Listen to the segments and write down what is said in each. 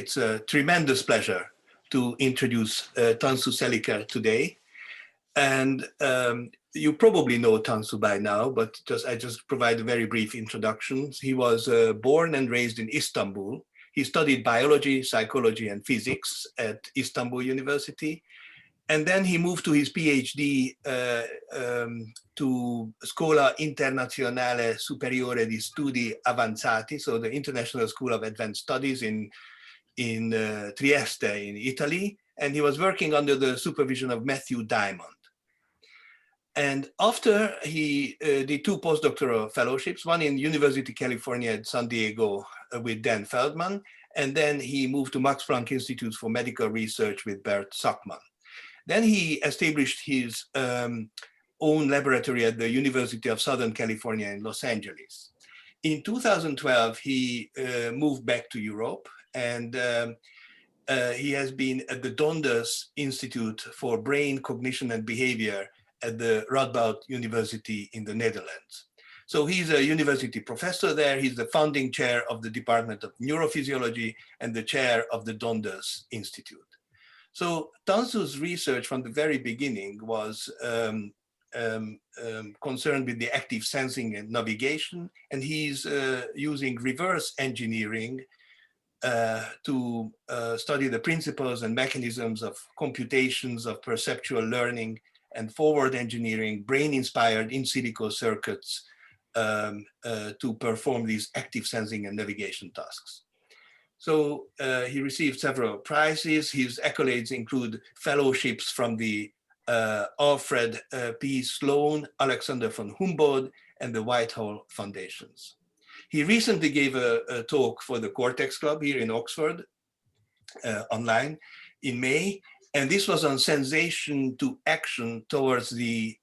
it's a tremendous pleasure to introduce Tansu Celikel today. And you probably know Tansu by now, but I just provide a very brief introduction. He was born and raised in Istanbul. He studied biology, psychology, and physics at Istanbul University. And then he moved to his PhD to Scuola Internazionale Superiore di Studi Avanzati, so the International School of Advanced Studies in Trieste in Italy. And he was working under the supervision of Matthew Diamond. And after he did 2 postdoctoral fellowships, one in University of California at San Diego with Dan Feldman, and then he moved to Max Planck Institute for Medical Research with Bert Sackmann. Then he established his own laboratory at the University of Southern California in Los Angeles. In 2012, he moved back to Europe, and he has been at the Donders Institute for Brain, Cognition and Behavior at the Radboud University in the Netherlands. So he's a university professor there. He's the founding chair of the Department of Neurophysiology and the chair of the Donders Institute. So Tansu's research from the very beginning was concerned with the active sensing and navigation, and he's using reverse engineering to study the principles and mechanisms of computations of perceptual learning and forward engineering brain-inspired in silico circuits to perform these active sensing and navigation tasks. So he received several prizes. His accolades include fellowships from the Alfred P. Sloan, Alexander von Humboldt, and the Whitehall Foundations. He recently gave a talk for the Cortex Club here in Oxford, online, in May. And this was on sensation to action towards the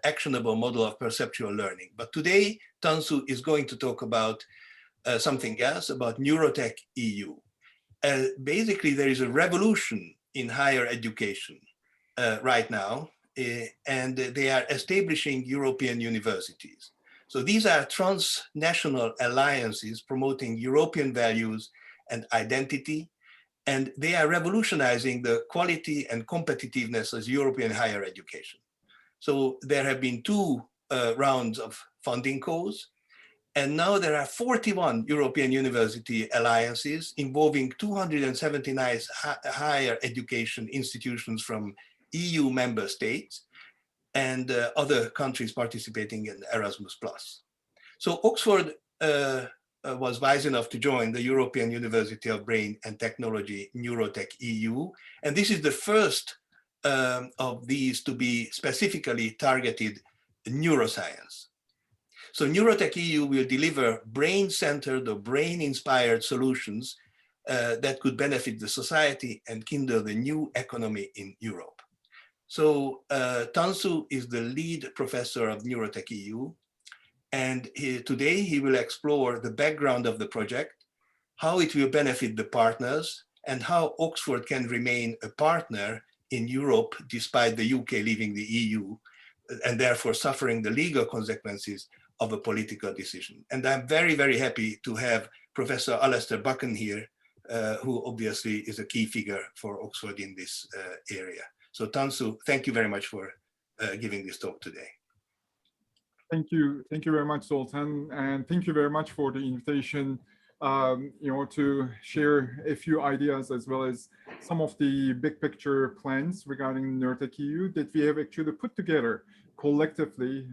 actionable model of perceptual learning. But today, Tansu is going to talk about something else, about Neurotech EU. Basically, there is a revolution in higher education right now, and they are establishing European universities. So these are transnational alliances promoting European values and identity, and they are revolutionizing the quality and competitiveness of European higher education. So there have been 2 rounds of funding calls, and now there are 41 European university alliances involving 279 higher education institutions from EU member states and other countries participating in Erasmus+. So Oxford was wise enough to join the European University of Brain and Technology, Neurotech EU. And this is the first of these to be specifically targeted neuroscience. So Neurotech EU will deliver brain-centered or brain-inspired solutions that could benefit the society and kindle the new economy in Europe. So Tansu is the lead professor of Neurotech EU. And today he will explore the background of the project, how it will benefit the partners, and how Oxford can remain a partner in Europe despite the UK leaving the EU, and therefore suffering the legal consequences of a political decision. And I'm very, very happy to have Professor Alistair Buchan here, who obviously is a key figure for Oxford in this area. So Tansu, thank you very much for giving this talk today. Thank you very much, Zoltan, and thank you very much for the invitation. To share a few ideas as well as some of the big picture plans regarding Neurotech EU that we have actually put together collectively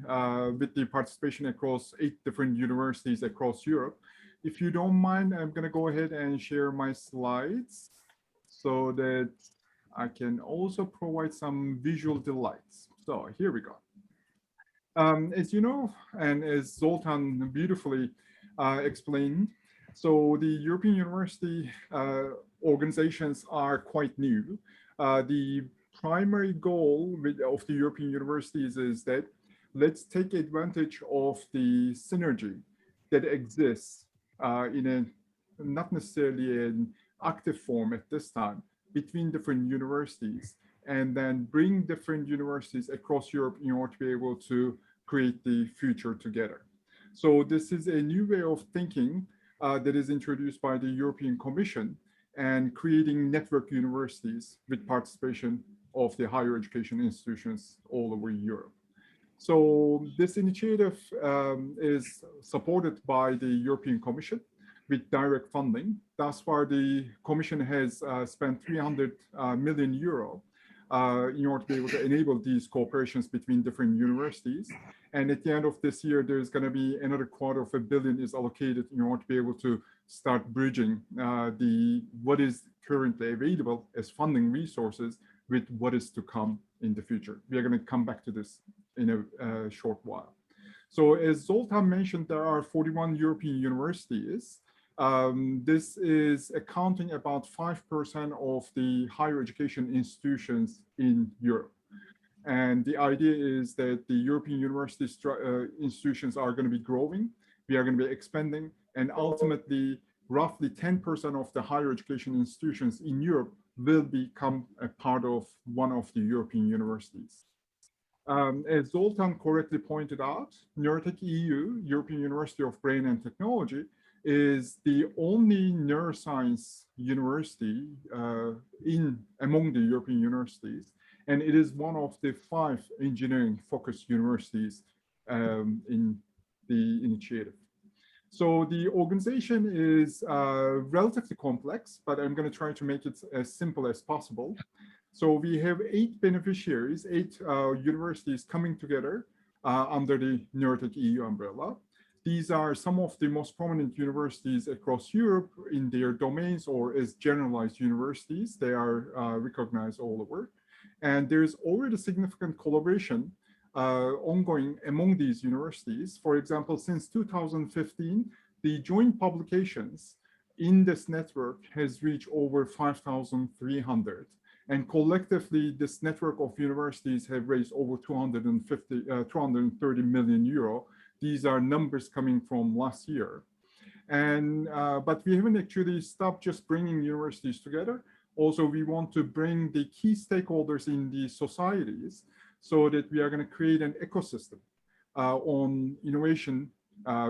with the participation across 8 different universities across Europe. If you don't mind, I'm going to go ahead and share my slides so that I can also provide some visual delights. So here we go. As you know, and as Zoltan beautifully explained, so the European university organizations are quite new. The primary goal of the European universities is that let's take advantage of the synergy that exists in a not necessarily an active form at this time between different universities, and then bring different universities across Europe in order to be able to create the future together. So this is a new way of thinking that is introduced by the European Commission, and creating network universities with participation of the higher education institutions all over Europe. So this initiative is supported by the European Commission with direct funding. Thus far, the Commission has spent 300 million euro in order to be able to enable these cooperations between different universities. And at the end of this year, there's going to be another $250 million is allocated in order to be able to start bridging what is currently available as funding resources with what is to come in the future. We are going to come back to this in a short while. So as Zoltan mentioned, there are 41 European universities. This is accounting about 5% of the higher education institutions in Europe. And the idea is that the European university institutions are going to be growing. We are going to be expanding. And ultimately, roughly 10% of the higher education institutions in Europe will become a part of one of the European universities. As Zoltan correctly pointed out, Neurotech EU, European University of Brain and Technology, is the only neuroscience university among the European universities, and it is one of the 5 engineering-focused universities in the initiative. So the organization is relatively complex, but I'm going to try to make it as simple as possible. So we have 8 beneficiaries, 8 universities coming together under the Neurotech EU umbrella. These are some of the most prominent universities across Europe in their domains or as generalized universities. They are recognized all over. And there's already significant collaboration ongoing among these universities. For example, since 2015, the joint publications in this network has reached over 5,300. And collectively, this network of universities have raised over 230 million euro. These are numbers coming from last year. And, but we haven't actually stopped just bringing universities together. Also, we want to bring the key stakeholders in the societies so that we are going to create an ecosystem on innovation,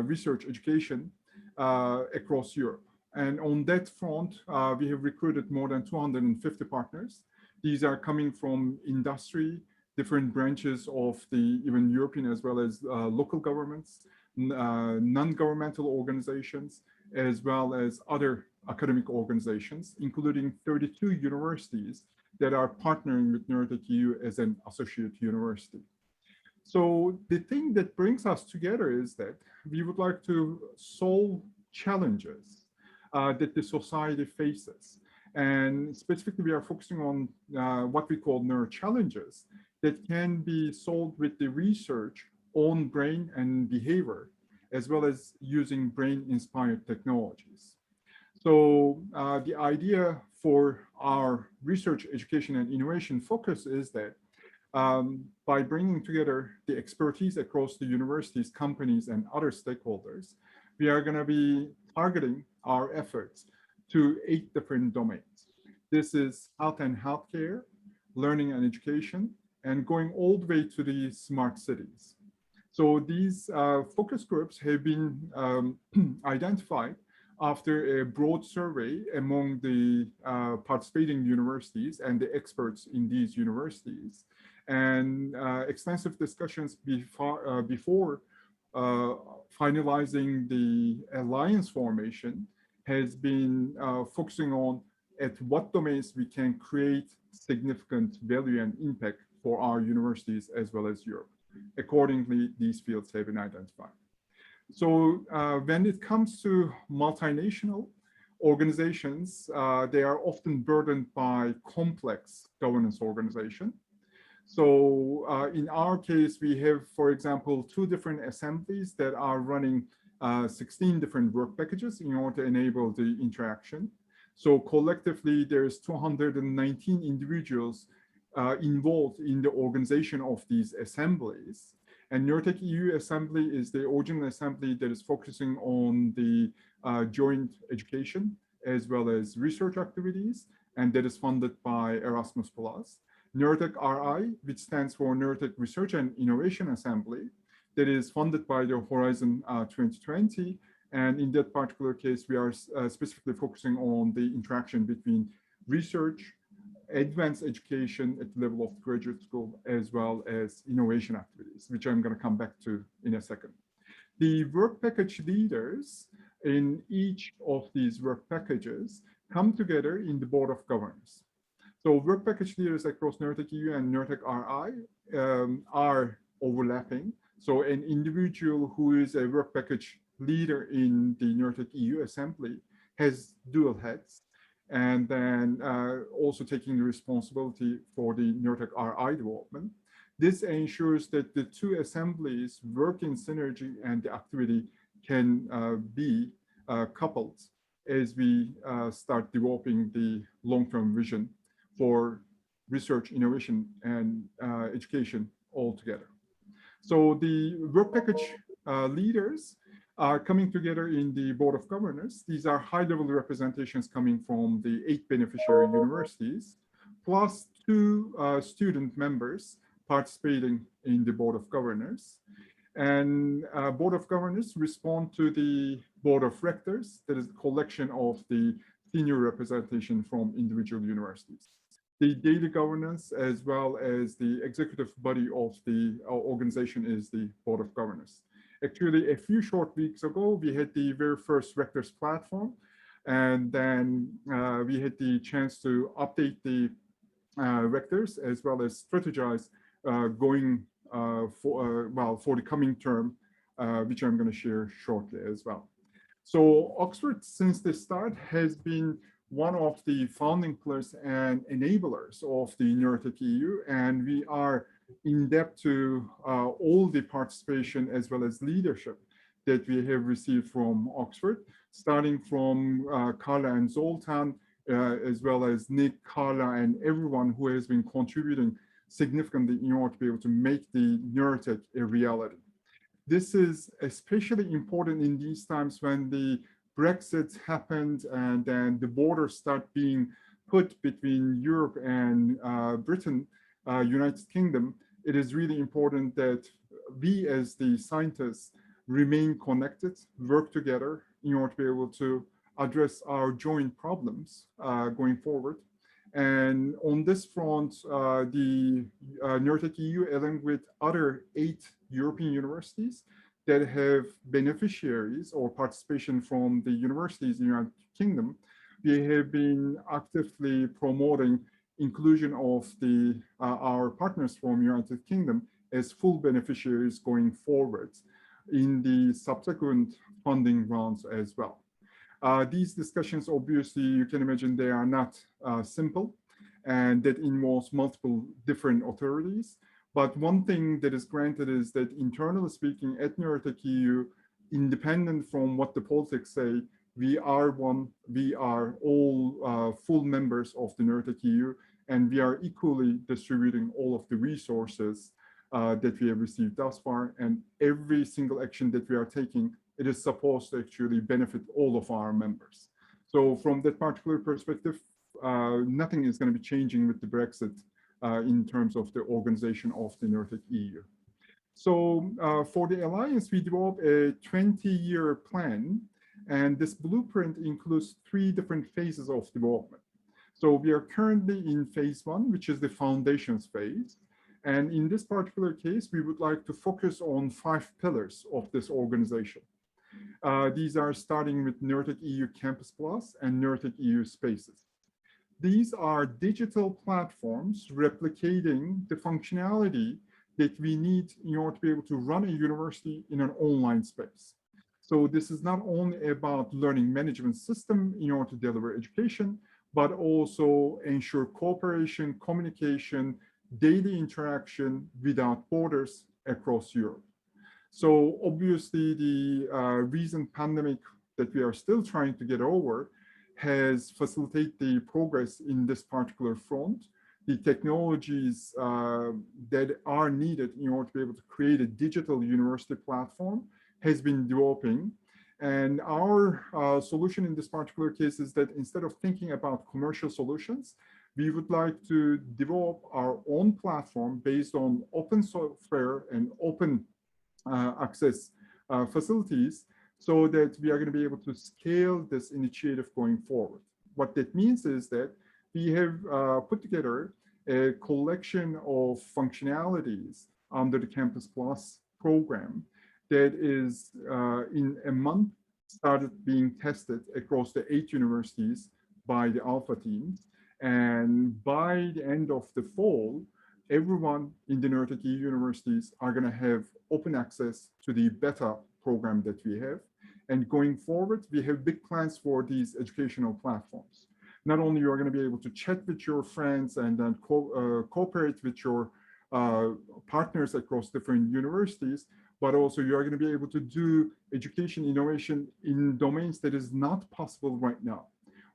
research, education across Europe. And on that front, we have recruited more than 250 partners. These are coming from industry, different branches of the even European as well as local governments, non-governmental organizations, as well as other academic organizations, including 32 universities that are partnering with Neurotech EU as an associate university. So the thing that brings us together is that we would like to solve challenges that the society faces. And specifically, we are focusing on what we call neuro challenges that can be solved with the research on brain and behavior, as well as using brain-inspired technologies. So the idea for our research, education, and innovation focus is that by bringing together the expertise across the universities, companies, and other stakeholders, we are going to be targeting our efforts to 8 different domains. This is health and healthcare, learning and education, and going all the way to the smart cities. So these focus groups have been identified after a broad survey among the participating universities and the experts in these universities. And extensive discussions before finalizing the alliance formation has been focusing on at what domains we can create significant value and impact for our universities as well as Europe. Accordingly, these fields have been identified. So when it comes to multinational organizations, they are often burdened by complex governance organization. So in our case, we have, for example, 2 different assemblies that are running 16 different work packages in order to enable the interaction. So collectively, there's 219 individuals involved in the organization of these assemblies. And Neurotech EU Assembly is the original assembly that is focusing on the joint education as well as research activities, and that is funded by Erasmus+. Neurotech RI, which stands for Neurotech Research and Innovation Assembly, that is funded by the Horizon 2020, And in that particular case, we are specifically focusing on the interaction between research, advanced education at the level of graduate school, as well as innovation activities, which I'm going to come back to in a second. The work package leaders in each of these work packages come together in the board of governors. So work package leaders across Neurotech EU and Neurotech RI are overlapping. So an individual who is a work package leader in the Neurotech EU assembly has dual heads, and then also taking the responsibility for the Neurotech RI development. This ensures that the two assemblies work in synergy and the activity can be coupled as we start developing the long-term vision for research, innovation, and education all together. So the work package leaders are coming together in the board of governors. These are high-level representations coming from the 8 beneficiary universities, plus 2 student members participating in the board of governors. And board of governors respond to the board of rectors, that is the collection of the senior representation from individual universities. The daily governance, as well as the executive body of the organization, is the board of governors. Actually, a few short weeks ago, we had the very first rectors platform, and then we had the chance to update the rectors as well as strategize going for the coming term, which I'm going to share shortly as well. So Oxford, since the start, has been one of the founding pillars and enablers of the Neurotech EU, and we are in debt to all the participation as well as leadership that we have received from Oxford, starting from Carla and Zoltan, as well as Nick, Carla, and everyone who has been contributing significantly in order to be able to make the Neurotech a reality. This is especially important in these times when the Brexit happened and then the borders start being put between Europe and Britain, United Kingdom. It is really important that we as the scientists remain connected, work together in order to be able to address our joint problems going forward. And on this front, the Neurotech EU, along with other 8 European universities that have beneficiaries or participation from the universities in the United Kingdom, we have been actively promoting inclusion of our partners from United Kingdom as full beneficiaries going forward in the subsequent funding rounds as well. These discussions, obviously, you can imagine they are not simple, and that involves multiple different authorities. But one thing that is granted is that, internally speaking, at Neurotech EU, independent from what the politics say, we are all full members of the Neurotech EU, and we are equally distributing all of the resources that we have received thus far. And every single action that we are taking, it is supposed to actually benefit all of our members. So from that particular perspective, nothing is going to be changing with the Brexit in terms of the organization of the Neurotech EU. So for the Alliance, we developed a 20-year plan, and this blueprint includes 3 different phases of development. So we are currently in phase 1, which is the foundations phase. And in this particular case, we would like to focus on 5 pillars of this organization. These are starting with Neurotech EU Campus Plus and Neurotech EU Spaces. These are digital platforms replicating the functionality that we need in order to be able to run a university in an online space. So this is not only about learning management system in order to deliver education, but also ensure cooperation, communication, daily interaction without borders across Europe. So obviously the recent pandemic that we are still trying to get over has facilitated the progress in this particular front. The technologies that are needed in order to be able to create a digital university platform has been developing. And our solution in this particular case is that instead of thinking about commercial solutions, we would like to develop our own platform based on open software and open access facilities so that we are going to be able to scale this initiative going forward. What that means is that we have put together a collection of functionalities under the Campus Plus program that is in a month started being tested across the 8 universities by the alpha team. And by the end of the fall, everyone in the Neurotech EU universities are going to have open access to the beta program that we have. And going forward, we have big plans for these educational platforms. Not only you are going to be able to chat with your friends and then cooperate with your partners across different universities, but also you are going to be able to do education innovation in domains that is not possible right now.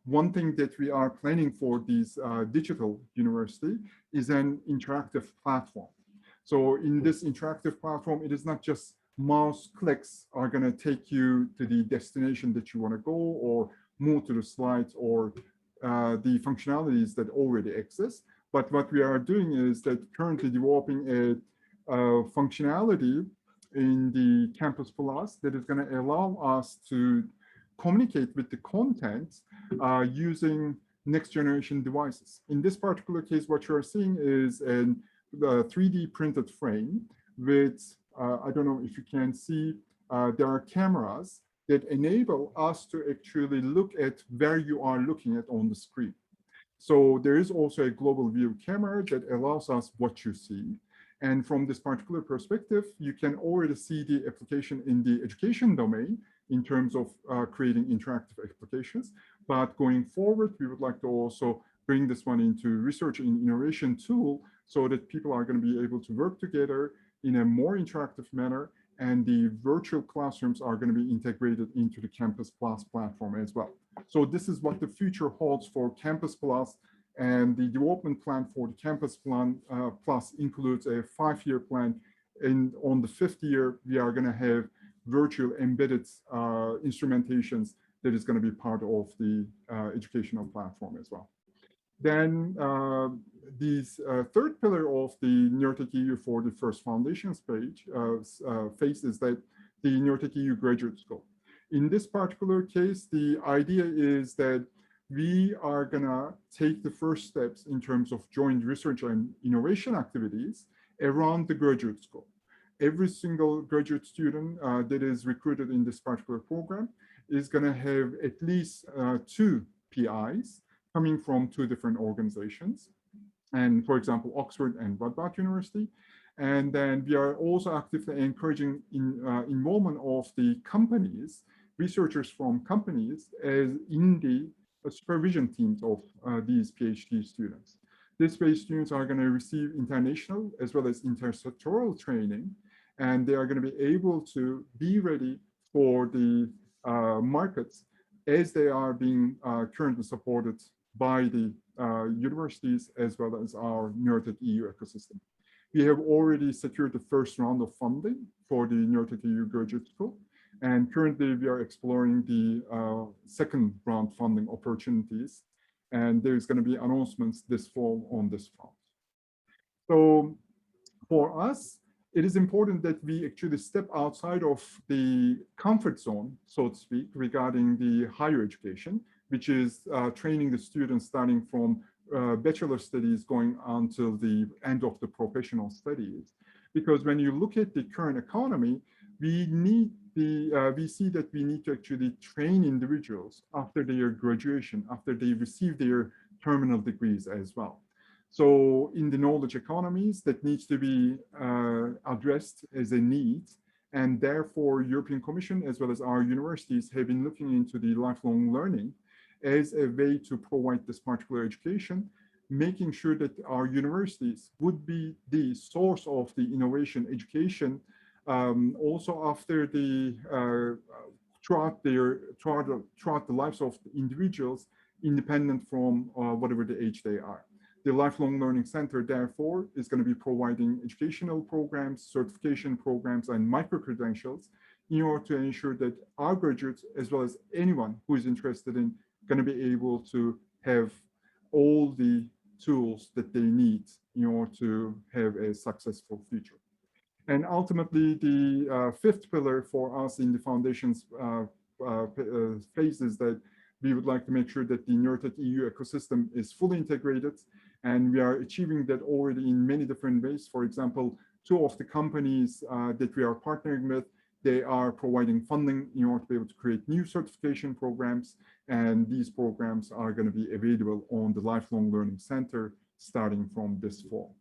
One thing that we are planning for these digital university is an interactive platform. So in this interactive platform, it is not just mouse clicks are going to take you to the destination that you want to go or move to the slides or the functionalities that already exist. But what we are doing is that currently developing a functionality in the Campus Plus that is going to allow us to communicate with the content using next generation devices. In this particular case, what you're seeing is a 3D printed frame with, I don't know if you can see, there are cameras that enable us to actually look at where you are looking at on the screen. So there is also a global view camera that allows us what you see. And from this particular perspective, you can already see the application in the education domain in terms of creating interactive applications. But going forward, we would like to also bring this one into research and innovation tool so that people are going to be able to work together in a more interactive manner, and the virtual classrooms are going to be integrated into the Campus Plus platform as well. So this is what the future holds for Campus Plus, and the development plan for the Campus Plus includes a 5-year plan, and on the 5th year, we are going to have virtual embedded instrumentations that is going to be part of the educational platform as well. Then this third pillar of the Neurotech EU for the first foundations phase is that the Neurotech EU graduate school. In this particular case, the idea is that we are going to take the first steps in terms of joint research and innovation activities around the graduate school. Every single graduate student that is recruited in this particular program is going to have at least 2 PIs coming from 2 different organizations. And for example, Oxford and Radboud University. And then we are also actively encouraging involvement of the companies, researchers from companies as in the supervision teams of these PhD students. These PhD students are going to receive international as well as intersectoral training, and they are going to be able to be ready for the markets as they are being currently supported by the universities as well as our Neurotech EU ecosystem. We have already secured the first round of funding for the Neurotech EU graduate school, and currently we are exploring the second round funding opportunities, and there's going to be announcements this fall on this front. So for us, it is important that we actually step outside of the comfort zone, so to speak, regarding the higher education, which is training the students starting from bachelor studies going until the end of the professional studies. Because when you look at the current economy, we see that we need to actually train individuals after their graduation, after they receive their terminal degrees as well. So in the knowledge economies, that needs to be addressed as a need. And therefore, European Commission, as well as our universities, have been looking into the lifelong learning as a way to provide this particular education, making sure that our universities would be the source of the innovation education, also after the throughout the lives of the individuals, independent from whatever the age they are. The Lifelong Learning Center, therefore, is going to be providing educational programs, certification programs, and micro-credentials in order to ensure that our graduates, as well as anyone who is interested in, going to be able to have all the tools that they need in order to have a successful future. And ultimately, the fifth pillar for us in the foundation's phase is that we would like to make sure that the Neurotech EU ecosystem is fully integrated, and we are achieving that already in many different ways. For example, two of the companies that we are partnering with, they are providing funding in order to be able to create new certification programs, and these programs are going to be available on the Lifelong Learning Center starting from this fall.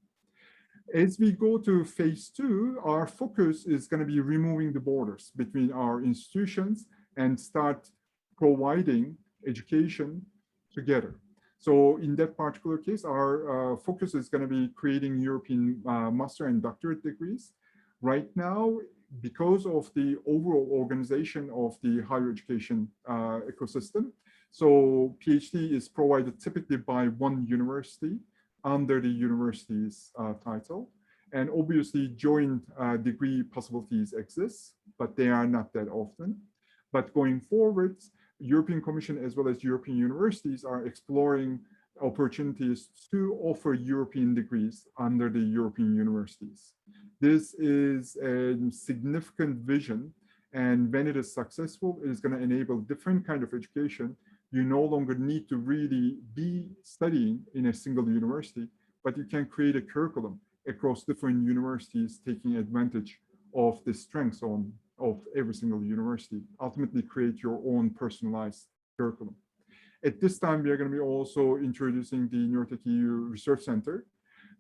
As we go to phase two, our focus is going to be removing the borders between our institutions and start providing education together. So in that particular case, our focus is going to be creating European master and doctorate degrees. Right now, because of the overall organization of the higher education ecosystem, so PhD is provided typically by one university under the university's title. And obviously joint degree possibilities exist, but they are not that often. But going forward, European Commission as well as European universities are exploring opportunities to offer European degrees under the European universities. This is a significant vision, and when it is successful, it is going to enable different kind of education. You no longer need to really be studying in a single university, but you can create a curriculum across different universities, taking advantage of the strengths of every single university, ultimately create your own personalized curriculum. At this time, we are going to be also introducing the Neurotech EU Research Center.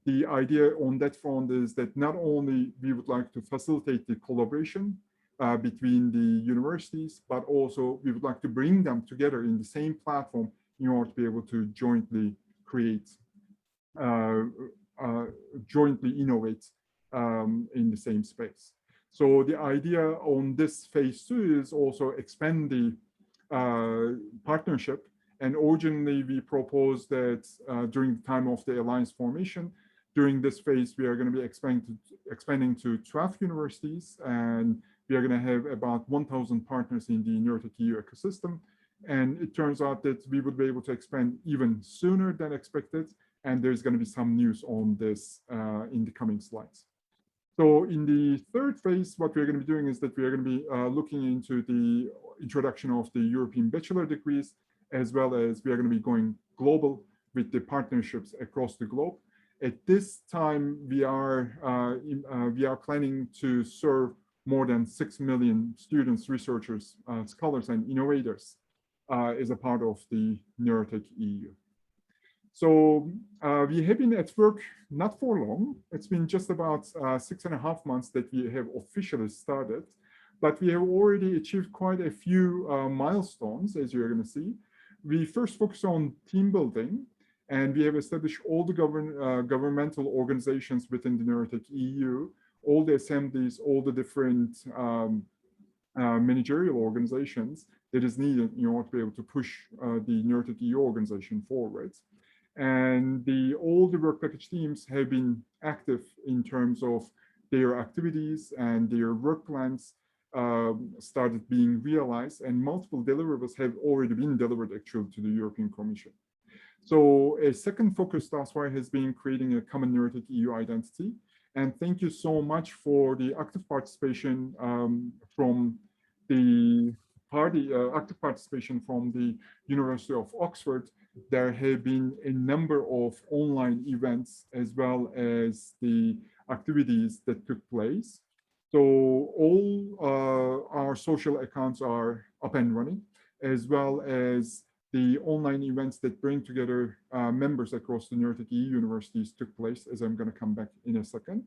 The idea on that front is that not only we would like to facilitate the collaboration between the universities, but also we would like to bring them together in the same platform in order to be able to jointly create, jointly innovate in the same space. So the idea on this phase two is also expand the partnership. And originally we proposed that during the time of the alliance formation, during this phase, we are going to be expanding to 12 universities, and we are going to have about 1,000 partners in the Neurotech EU ecosystem. And it turns out that we would be able to expand even sooner than expected. And there's going to be some news on this in the coming slides. So in the third phase, what we're going to be doing is that we are going to be looking into the introduction of the European bachelor degrees, as well as we are going to be going global with the partnerships across the globe. At this time, we are planning to serve more than 6 million students, researchers, scholars, and innovators as a part of the Neurotech EU. So we have been at work not for long. It's been just about 6.5 months that we have officially started, but we have already achieved quite a few milestones, as you're going to see. We first focus on team building, and we have established all the governmental organizations within the Neurotech EU, all the assemblies, all the different managerial organizations that is needed in order to be able to push the Neurotech EU organization forward. And all the work package teams have been active in terms of their activities, and their work plans started being realized, and multiple deliverables have already been delivered actually to the European Commission. So a second focus thus far has been creating a common Neurotech EU identity. And thank you so much for the active participation from the University of Oxford. There have been a number of online events as well as the activities that took place. So all our social accounts are up and running, as well as the online events that bring together members across the Neurotech EU universities took place, as I'm going to come back in a second.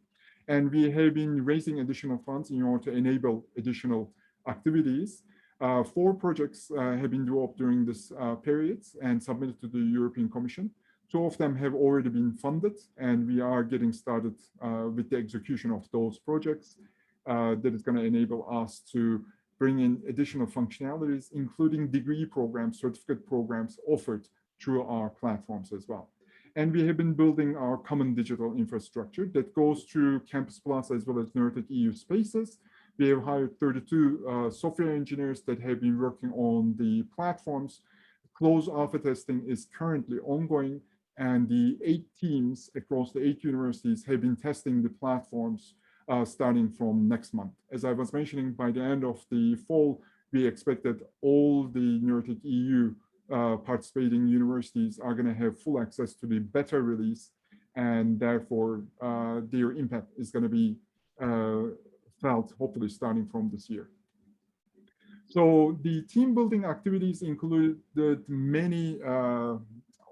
And we have been raising additional funds in order to enable additional activities. 4 projects have been developed during this period and submitted to the European Commission. 2 of them have already been funded, and we are getting started with the execution of those projects that is going to enable us to bring in additional functionalities, including degree programs, certificate programs offered through our platforms as well. And we have been building our common digital infrastructure that goes through Campus Plus as well as Neurotech EU Spaces. We have hired 32 software engineers that have been working on the platforms. Closed alpha testing is currently ongoing, and the 8 teams across the 8 universities have been testing the platforms starting from next month. As I was mentioning, by the end of the fall, we expect that all the Neurotech EU participating universities are going to have full access to the beta release, and therefore their impact is going to be felt, hopefully, starting from this year. So the team building activities included many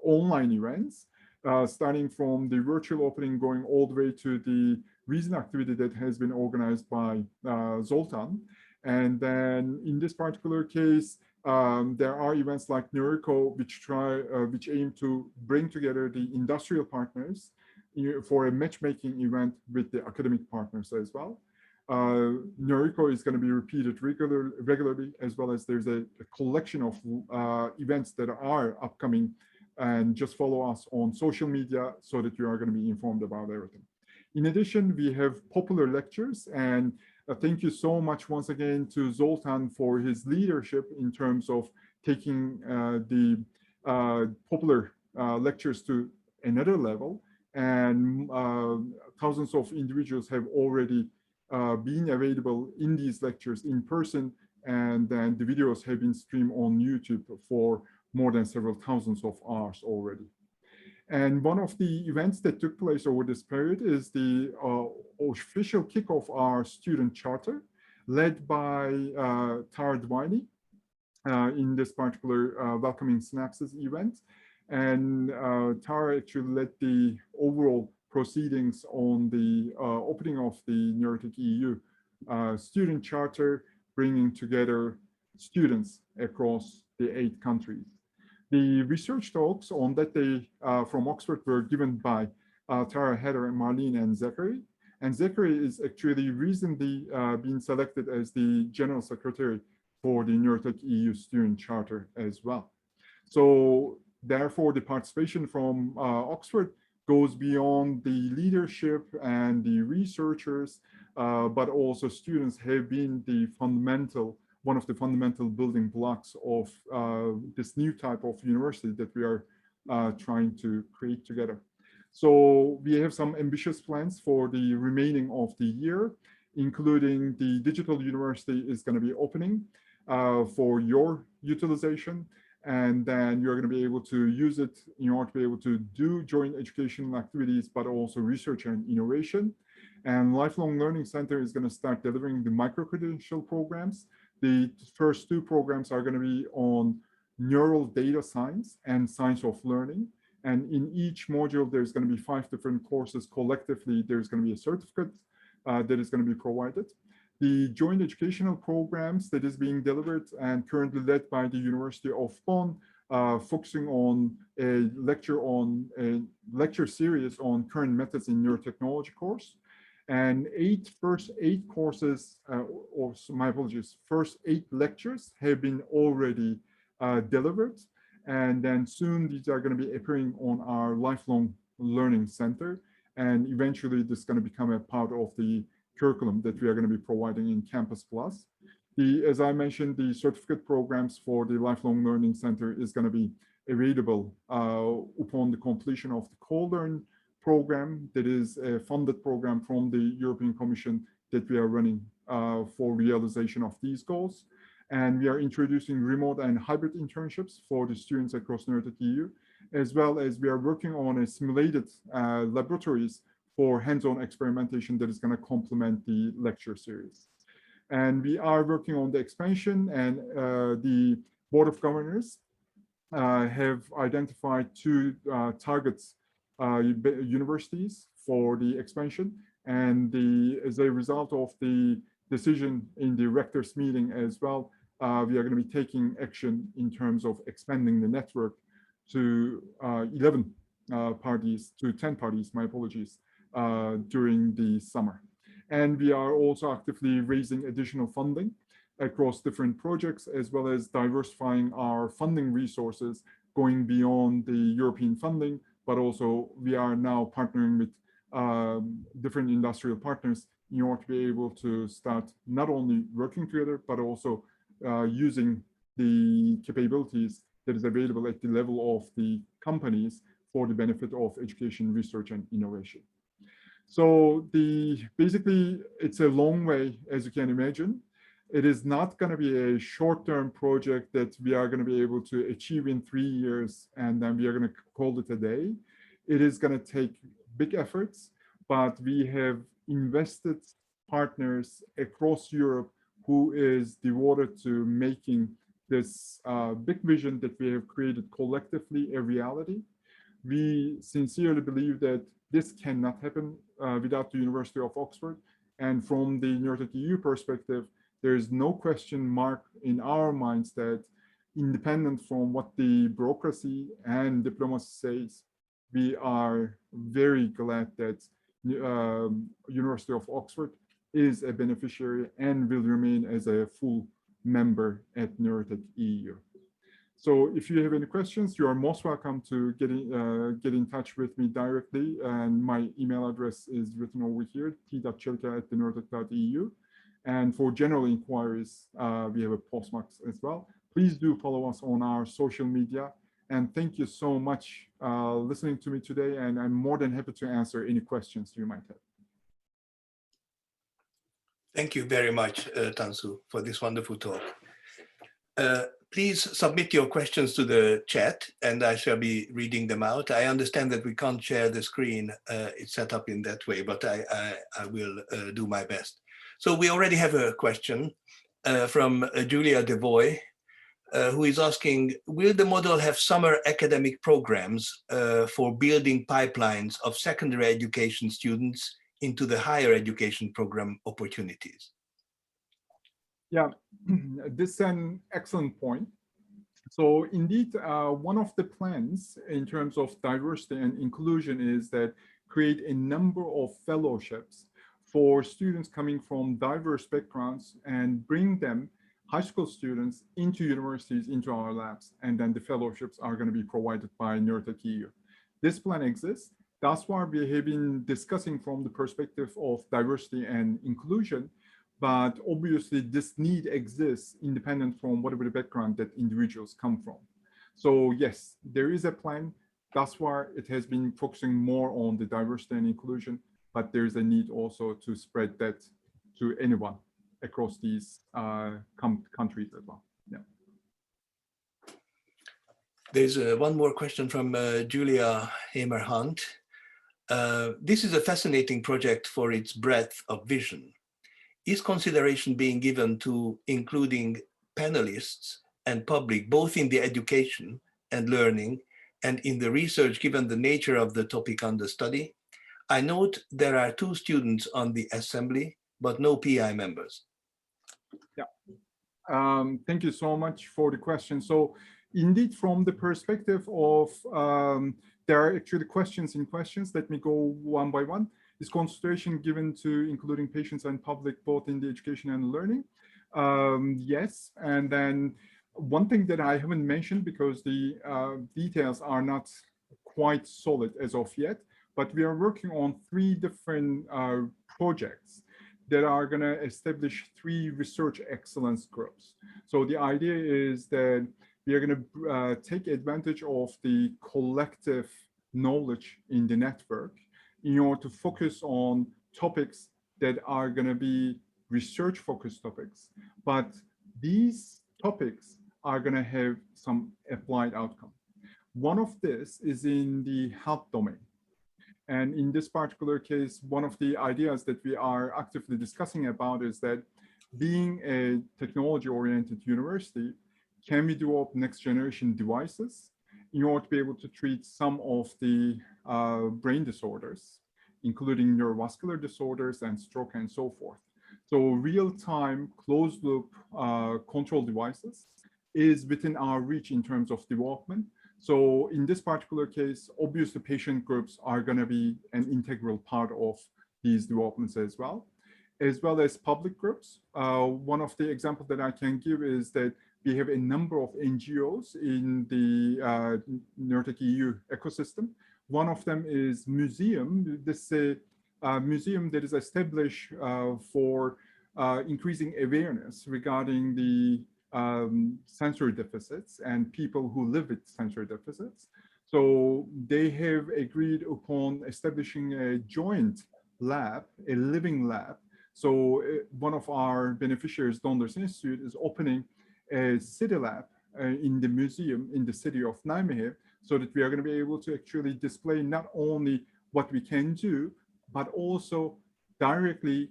online events, starting from the virtual opening, going all the way to the recent activity that has been organized by Zoltan. And then in this particular case, there are events like NeurotechEU, which aim to bring together the industrial partners for a matchmaking event with the academic partners as well. NeurotechEU is going to be repeated regularly, as well as there's a collection of events that are upcoming, and just follow us on social media so that you are going to be informed about everything. In addition, we have popular lectures, and thank you so much once again to Zoltan for his leadership in terms of taking the popular lectures to another level, and thousands of individuals have already been available in these lectures in person, and then the videos have been streamed on YouTube for more than several thousands of hours already. And one of the events that took place over this period is the official kickoff of our student charter, led by Tara Dwiney in this particular Welcoming Synapses event. And Tara actually led the overall proceedings on the opening of the Neurotech EU student charter, bringing together students across the 8 countries. The research talks on that day from Oxford were given by Tara, Heather, and Marlene, and Zachary. And Zachary is actually recently been selected as the General Secretary for the Neurotech EU Student Charter as well. So therefore, the participation from Oxford goes beyond the leadership and the researchers, but also students have been one of the fundamental building blocks of this new type of university that we are trying to create together. So we have some ambitious plans for the remaining of the year, including the digital university is going to be opening for your utilization. And then you're going to be able to use it in order to be able to do joint educational activities, but also research and innovation. And Lifelong Learning Center is going to start delivering the micro-credential programs. The first 2 programs are going to be on neural data science and science of learning. And in each module, there's going to be 5 different courses. Collectively, there's going to be a certificate that is going to be provided. The joint educational programs that is being delivered and currently led by the University of Bonn, focusing on a lecture series on current methods in neurotechnology course. And first eight courses, first 8 lectures have been already delivered. And then soon these are going to be appearing on our Lifelong Learning Center. And eventually this is going to become a part of the curriculum that we are going to be providing in Campus Plus. As I mentioned, the certificate programs for the Lifelong Learning Center is going to be available upon the completion of the CoLearn program, that is a funded program from the European Commission that we are running for realization of these goals. And we are introducing remote and hybrid internships for the students across Neurotech EU, as well as we are working on a simulated laboratories for hands-on experimentation that is going to complement the lecture series. And we are working on the expansion, and the Board of Governors have identified 2 targets universities for the expansion. And as a result of the decision in the rectors meeting as well, we are going to be taking action in terms of expanding the network to 11 parties, to 10 parties, my apologies, during the summer. And we are also actively raising additional funding across different projects, as well as diversifying our funding resources, going beyond the European funding, but also we are now partnering with different industrial partners in order to be able to start not only working together, but also using the capabilities that is available at the level of the companies for the benefit of education, research, and innovation. So basically, it's a long way, as you can imagine. It is not going to be a short-term project that we are going to be able to achieve in 3 years, and then we are going to call it a day. It is going to take big efforts, but we have invested partners across Europe who is devoted to making this big vision that we have created collectively a reality. We sincerely believe that this cannot happen without the University of Oxford. And from the Neurotech EU perspective, there is no question mark in our minds that independent from what the bureaucracy and diplomacy says, we are very glad that University of Oxford is a beneficiary and will remain as a full member at Neurotech EU. So if you have any questions, you are most welcome to get in touch with me directly. And my email address is written over here, t.celikel@neurotech.eu. And for general inquiries, we have a postmarks as well. Please do follow us on our social media. And thank you so much listening to me today. And I'm more than happy to answer any questions you might have. Thank you very much, Tansu, for this wonderful talk. Please submit your questions to the chat and I shall be reading them out. I understand that we can't share the screen. It's set up in that way, but I will do my best. So we already have a question from Julia Devoy, who is asking, will the model have summer academic programs for building pipelines of secondary education students into the higher education program opportunities? Yeah, this is an excellent point. So indeed, one of the plans in terms of diversity and inclusion is that create a number of fellowships for students coming from diverse backgrounds and bring them, high school students, into universities, into our labs, and then the fellowships are going to be provided by Neurotech EU. This plan exists. That's why we have been discussing from the perspective of diversity and inclusion. But obviously, this need exists independent from whatever the background that individuals come from. So yes, there is a plan. That's why it has been focusing more on the diversity and inclusion, but there's a need also to spread that to anyone across these countries as well. Yeah. There's one more question from Julia Hamer-Hunt. This is a fascinating project for its breadth of vision. Is consideration being given to including panelists and public, both in the education and learning and in the research, given the nature of the topic under study? I note there are 2 students on the assembly, but no PI members. Yeah, thank you so much for the question. So indeed, from the perspective of, there are actually questions in questions. Let me go one by one. Is consideration given to including patients and public both in the education and learning? Yes, and then one thing that I haven't mentioned because the details are not quite solid as of yet, but we are working on 3 different projects that are going to establish 3 research excellence groups. So the idea is that we are going to take advantage of the collective knowledge in the network in order to focus on topics that are going to be research-focused topics. But these topics are going to have some applied outcome. One of this is in the health domain. And in this particular case, one of the ideas that we are actively discussing about is that being a technology-oriented university, can we develop next-generation devices in order to be able to treat some of the brain disorders, including neurovascular disorders and stroke and so forth. So real-time closed-loop control devices is within our reach in terms of development. So in this particular case, obviously patient groups are going to be an integral part of these developments as well as public groups. One of the examples that I can give is that we have a number of NGOs in the Neurotech EU ecosystem. One of them is Museum. This is a museum that is established for increasing awareness regarding the sensory deficits and people who live with sensory deficits. So they have agreed upon establishing a joint lab, a living lab. So one of our beneficiaries, Donders Institute, is opening a city lab in the museum in the city of Nijmegen, so that we are going to be able to actually display not only what we can do, but also directly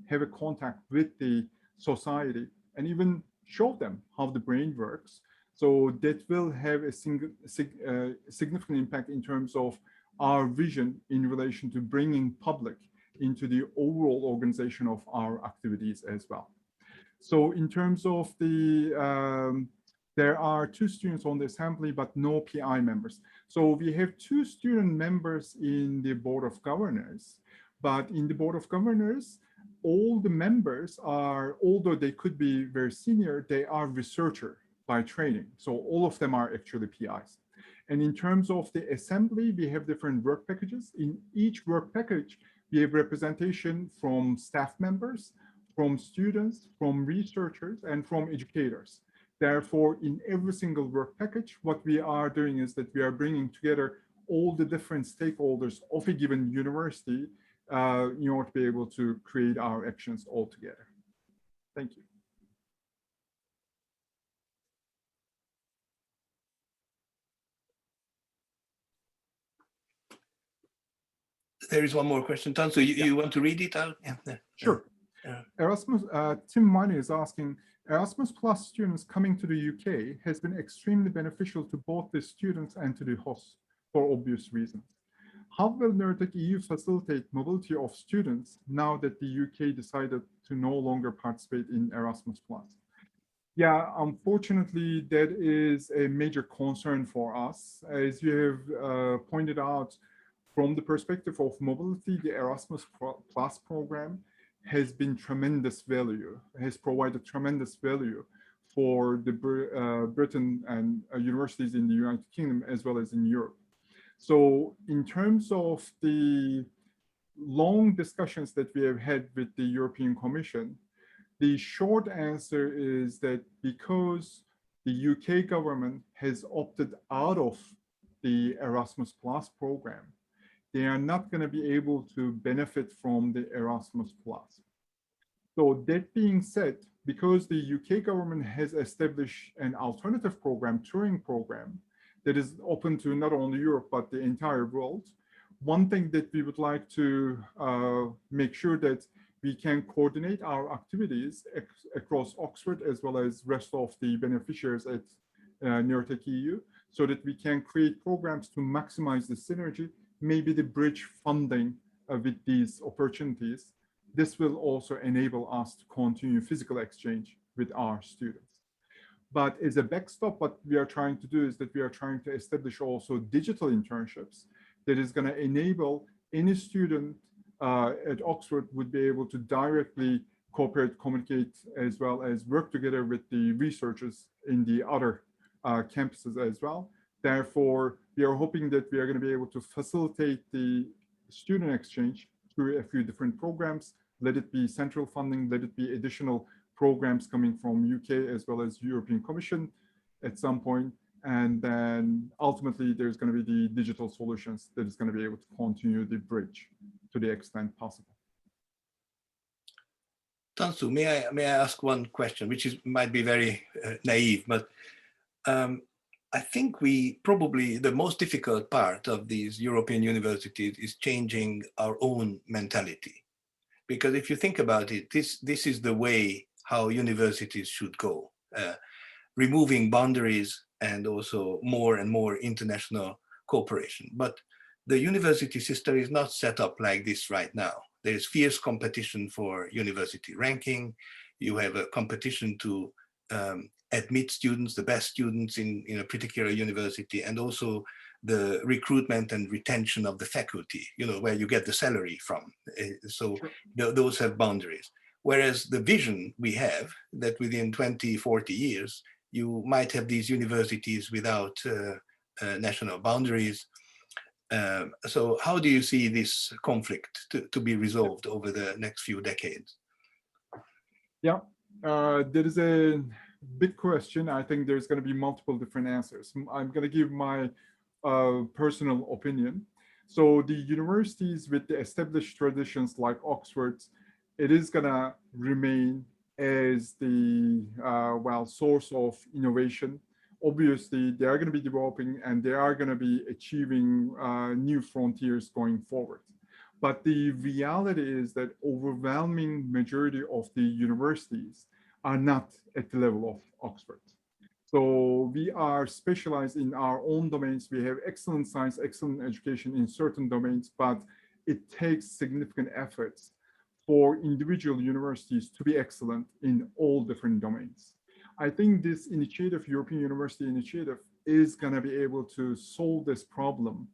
have a contact with the society and even show them how the brain works. So that will have a significant impact in terms of our vision in relation to bringing public into the overall organization of our activities as well. So in terms of the, there are 2 students on the assembly, but no PI members. So we have 2 student members in the board of governors, but in the board of governors, all the members are, although they could be very senior, they are researcher by training. So all of them are actually PIs. And in terms of the assembly, we have different work packages. In each work package, we have representation from staff members, from students, from researchers, and from educators. Therefore, in every single work package, what we are doing is that we are bringing together all the different stakeholders of a given university in order to be able to create our actions all together. Thank you. There is one more question, Tansu. You want to read it out? Yeah. Sure. Erasmus, Tim Money is asking, Erasmus Plus students coming to the UK has been extremely beneficial to both the students and to the hosts for obvious reasons. How will Neurotech EU facilitate mobility of students now that the UK decided to no longer participate in Erasmus Plus? Yeah, unfortunately, that is a major concern for us. As you have pointed out, from the perspective of mobility, the Erasmus Plus program has been tremendous value, has provided tremendous value for the Britain and universities in the United Kingdom as well as in Europe. So in terms of the long discussions that we have had with the European Commission, the short answer is that because the UK government has opted out of the Erasmus Plus program, they are not going to be able to benefit from the Erasmus Plus. So that being said, because the UK government has established an alternative program, Turing program, that is open to not only Europe, but the entire world, one thing that we would like to make sure that we can coordinate our activities across Oxford as well as rest of the beneficiaries at Neurotech EU, so that we can create programs to maximize the synergy, maybe the bridge funding with these opportunities. This will also enable us to continue physical exchange with our students. But as a backstop, what we are trying to do is that we are trying to establish also digital internships that is going to enable any student at Oxford would be able to directly cooperate, communicate, as well as work together with the researchers in the other campuses as well. Therefore, we are hoping that we are going to be able to facilitate the student exchange through a few different programs. Let it be central funding, let it be additional programs coming from UK as well as European Commission at some point. And then ultimately, there's going to be the digital solutions that is going to be able to continue the bridge to the extent possible. Tansu, may I ask one question, which might be very naive, but I think probably the most difficult part of these European universities is changing our own mentality. Because if you think about it, this is the way how universities should go, removing boundaries and also more and more international cooperation. But the university system is not set up like this right now. There is fierce competition for university ranking. You have a competition to admit students, the best students in a particular university, and also the recruitment and retention of the faculty, where you get the salary from. So those have boundaries. Whereas the vision we have that within 20, 40 years, you might have these universities without national boundaries. So how do you see this conflict to be resolved over the next few decades? Yeah, there is a big question. I think there's going to be multiple different answers. I'm going to give my personal opinion. So the universities with the established traditions like Oxford, it is gonna remain as the source of innovation. Obviously, they are going to be developing and they are going to be achieving new frontiers going forward. But the reality is that overwhelming majority of the universities are not at the level of Oxford. So we are specialized in our own domains. We have excellent science, excellent education in certain domains, but it takes significant efforts for individual universities to be excellent in all different domains. I think this initiative, European University Initiative, is going to be able to solve this problem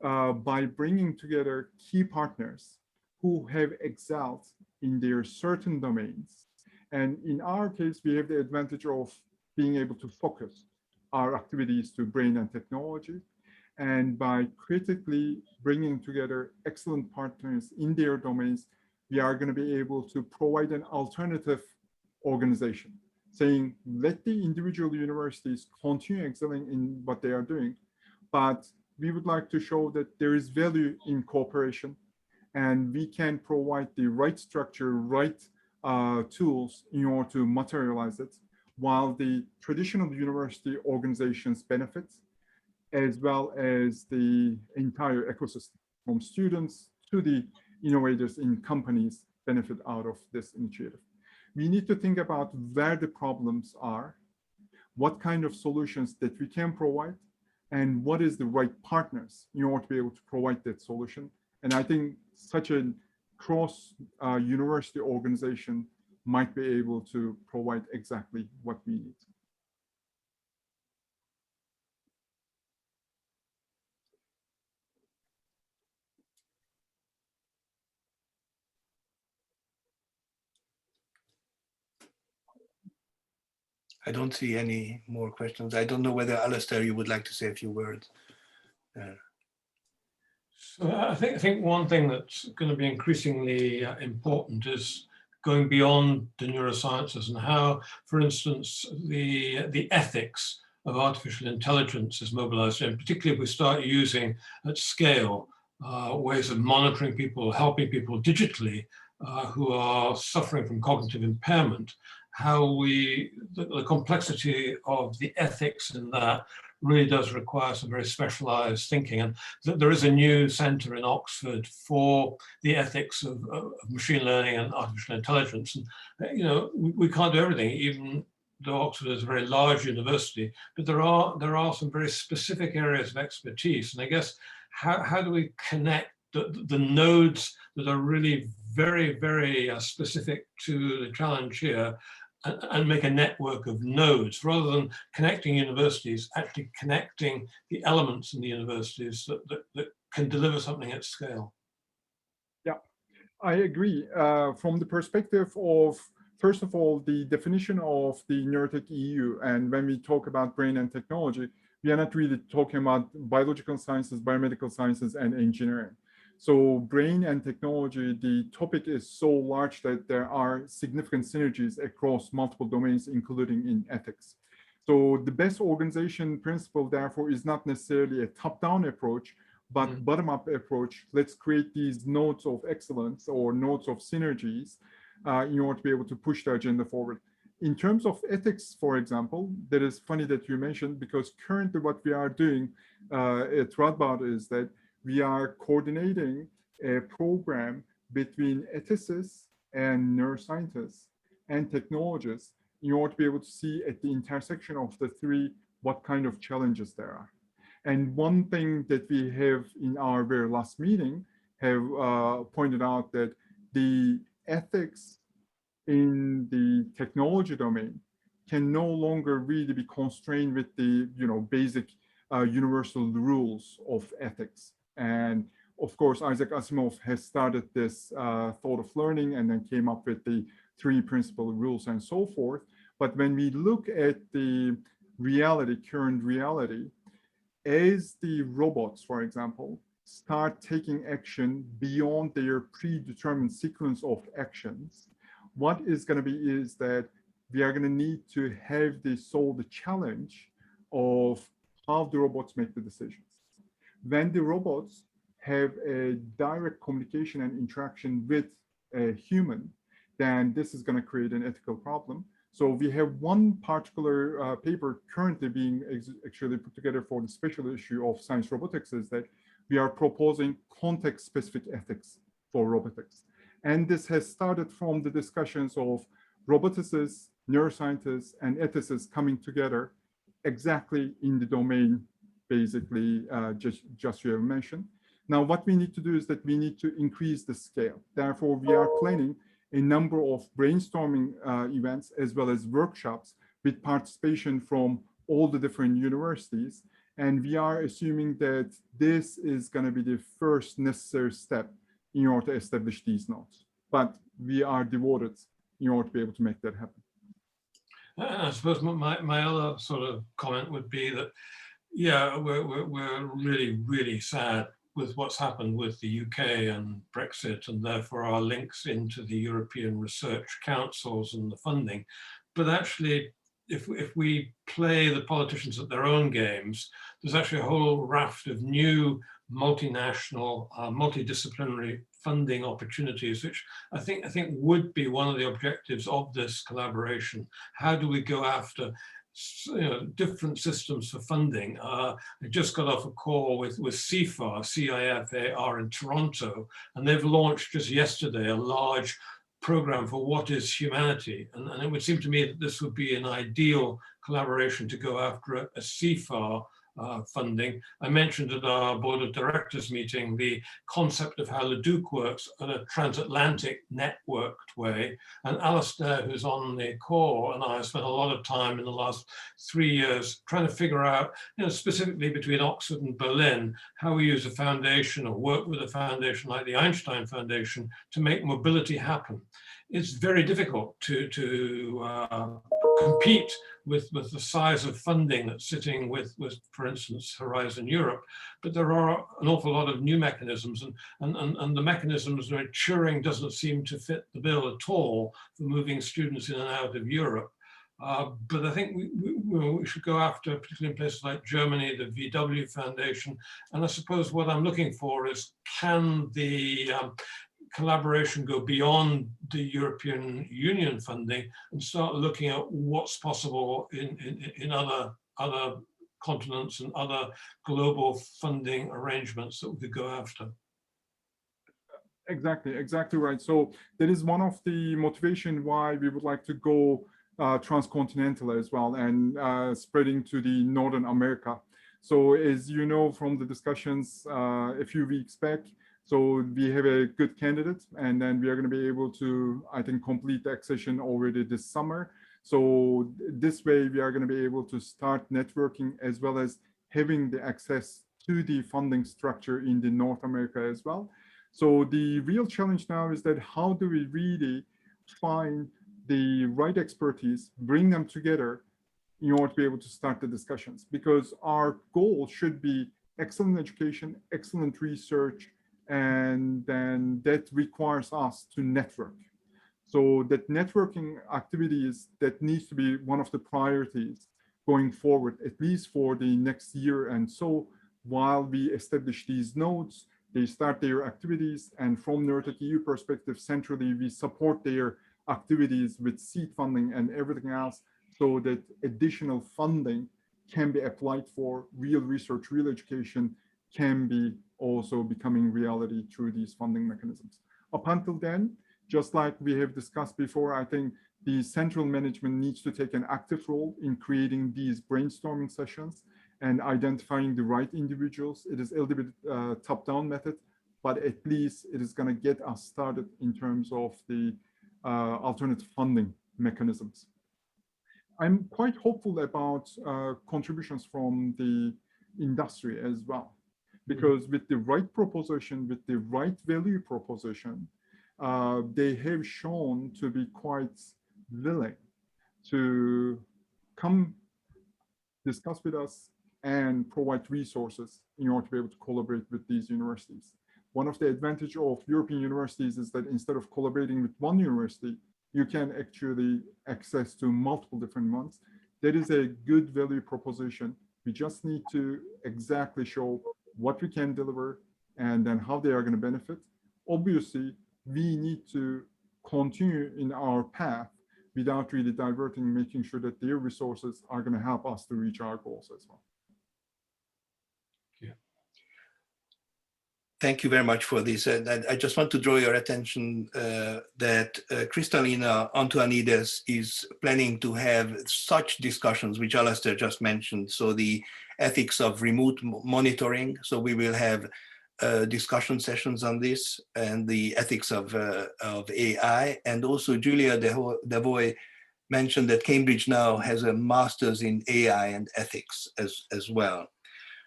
by bringing together key partners who have excelled in their certain domains. And in our case, we have the advantage of being able to focus our activities to brain and technology. And by critically bringing together excellent partners in their domains, we are going to be able to provide an alternative organization, saying, let the individual universities continue excelling in what they are doing, but we would like to show that there is value in cooperation and we can provide the right structure, right tools in order to materialize it, while the traditional university organizations benefit, as well as the entire ecosystem, from students to the innovators in companies benefit out of this initiative. We need to think about where the problems are, what kind of solutions that we can provide, and what is the right partners in order to be able to provide that solution. And I think such a cross-university organization might be able to provide exactly what we need. I don't see any more questions. I don't know whether, Alistair, you would like to say a few words. So I think one thing that's going to be increasingly important is going beyond the neurosciences and how, for instance, the ethics of artificial intelligence is mobilized, and particularly if we start using at scale ways of monitoring people, helping people digitally who are suffering from cognitive impairment, how the complexity of the ethics in that really does require some very specialized thinking. And there is a new center in Oxford for the ethics of machine learning and artificial intelligence. And we can't do everything, even though Oxford is a very large university, but there are some very specific areas of expertise. And I guess, how do we connect the nodes that are really very, very specific to the challenge here, and make a network of nodes, rather than connecting universities, actually connecting the elements in the universities that can deliver something at scale? Yeah, I agree. From the perspective of, first of all, the definition of the Neurotech EU, and when we talk about brain and technology, we are not really talking about biological sciences, biomedical sciences, and engineering. So brain and technology, the topic is so large that there are significant synergies across multiple domains, including in ethics. So the best organization principle, therefore, is not necessarily a top-down approach, but bottom-up approach. Let's create these nodes of excellence or nodes of synergies in order to be able to push the agenda forward. In terms of ethics, for example, that is funny that you mentioned, because currently what we are doing at Radboud is that we are coordinating a program between ethicists and neuroscientists and technologists in order to be able to see at the intersection of the three what kind of challenges there are. And one thing that we have in our very last meeting have pointed out that the ethics in the technology domain can no longer really be constrained with the basic universal rules of ethics. And of course, Isaac Asimov has started this thought of learning and then came up with the 3 principal rules and so forth. But when we look at the reality, current reality, as the robots, for example, start taking action beyond their predetermined sequence of actions, what is going to be is that we are going to need to have solve the challenge of how the robots make the decisions. When the robots have a direct communication and interaction with a human, then this is going to create an ethical problem. So we have one particular paper currently being actually put together for the special issue of Science Robotics, is that we are proposing context-specific ethics for robotics. And this has started from the discussions of roboticists, neuroscientists, and ethicists coming together exactly in the domain, basically, just you have mentioned. Now, what we need to do is that we need to increase the scale. Therefore, we are planning a number of brainstorming events as well as workshops with participation from all the different universities. And we are assuming that this is going to be the first necessary step in order to establish these nodes. But we are devoted in order to be able to make that happen. I suppose my other sort of comment would be that, yeah, we're really, really sad with what's happened with the UK and Brexit, and therefore our links into the European research councils and the funding. But actually, if we play the politicians at their own games, there's actually a whole raft of new multinational, multidisciplinary funding opportunities, which I think would be one of the objectives of this collaboration. How do we go after different systems for funding? I just got off a call with CIFAR, C-I-F-A-R in Toronto, and they've launched just yesterday a large program for what is humanity. And it would seem to me that this would be an ideal collaboration to go after a CIFAR funding. I mentioned at our board of directors meeting the concept of how Leduc works in a transatlantic networked way. And Alistair, who's on the call, and I have spent a lot of time in the last 3 years trying to figure out, specifically between Oxford and Berlin, how we use a foundation or work with a foundation like the Einstein Foundation to make mobility happen. It's very difficult to compete with the size of funding that's sitting with, for instance, Horizon Europe, but there are an awful lot of new mechanisms, and the mechanisms of Turing doesn't seem to fit the bill at all for moving students in and out of Europe. But I think we should go after, particularly in places like Germany, the VW Foundation, and I suppose what I'm looking for is, can the collaboration go beyond the European Union funding and start looking at what's possible in other continents and other global funding arrangements that we could go after? Exactly right. So that is one of the motivation why we would like to go transcontinental as well, and spreading to the Northern America. So as you know from the discussions a few weeks back, so we have a good candidate, and then we are going to be able to, I think, complete the accession already this summer. So this way we are going to be able to start networking as well as having the access to the funding structure in the North America as well. So the real challenge now is that how do we really find the right expertise, bring them together in order to be able to start the discussions, because our goal should be excellent education, excellent research, and then that requires us to network. So that networking activities, that needs to be one of the priorities going forward, at least for the next year. And so while we establish these nodes, they start their activities, and from Neurotech EU perspective, centrally, we support their activities with seed funding and everything else, so that additional funding can be applied for real research, real education can be also becoming reality through these funding mechanisms. Up until then, just like we have discussed before, I think the central management needs to take an active role in creating these brainstorming sessions and identifying the right individuals. It is a little bit top-down method, but at least it is going to get us started in terms of the alternative funding mechanisms. I'm quite hopeful about contributions from the industry as well, because with the right proposition, with the right value proposition, they have shown to be quite willing to come discuss with us and provide resources in order to be able to collaborate with these universities. One of the advantages of European universities is that instead of collaborating with one university, you can actually access to multiple different ones. That is a good value proposition. We just need to exactly show what we can deliver, and then how they are going to benefit. Obviously, we need to continue in our path without really diverting, making sure that their resources are going to help us to reach our goals as well. Thank you very much for this. And I just want to draw your attention that Kristalina Antoinides is planning to have such discussions, which Alastair just mentioned. So the ethics of remote monitoring. So we will have discussion sessions on this, and the ethics of AI. And also Julia Devoy mentioned that Cambridge now has a master's in AI and ethics as well.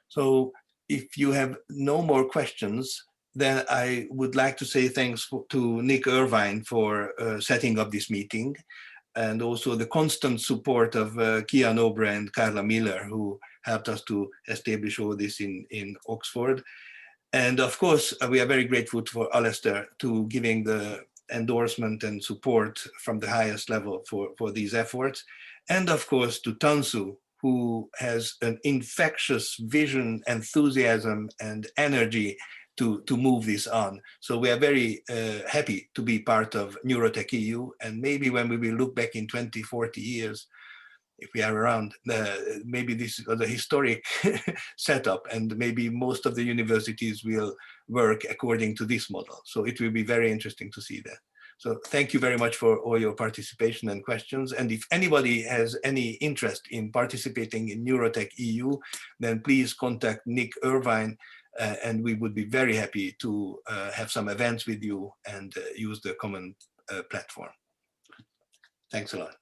So if you have no more questions, then I would like to say thanks to Nick Irvine for setting up this meeting, and also the constant support of Kia Nobre and Carla Miller, who helped us to establish all this in Oxford. And of course, we are very grateful for Alastair to giving the endorsement and support from the highest level for these efforts. And of course, to Tansu, who has an infectious vision, enthusiasm, and energy to move this on. So we are very happy to be part of Neurotech EU. And maybe when we will look back in 20, 40 years, if we are around, maybe this was a historic setup, and maybe most of the universities will work according to this model. So it will be very interesting to see that. So thank you very much for all your participation and questions. And if anybody has any interest in participating in Neurotech EU, then please contact Nick Irvine, and we would be very happy to have some events with you and use the common platform. Thanks a lot.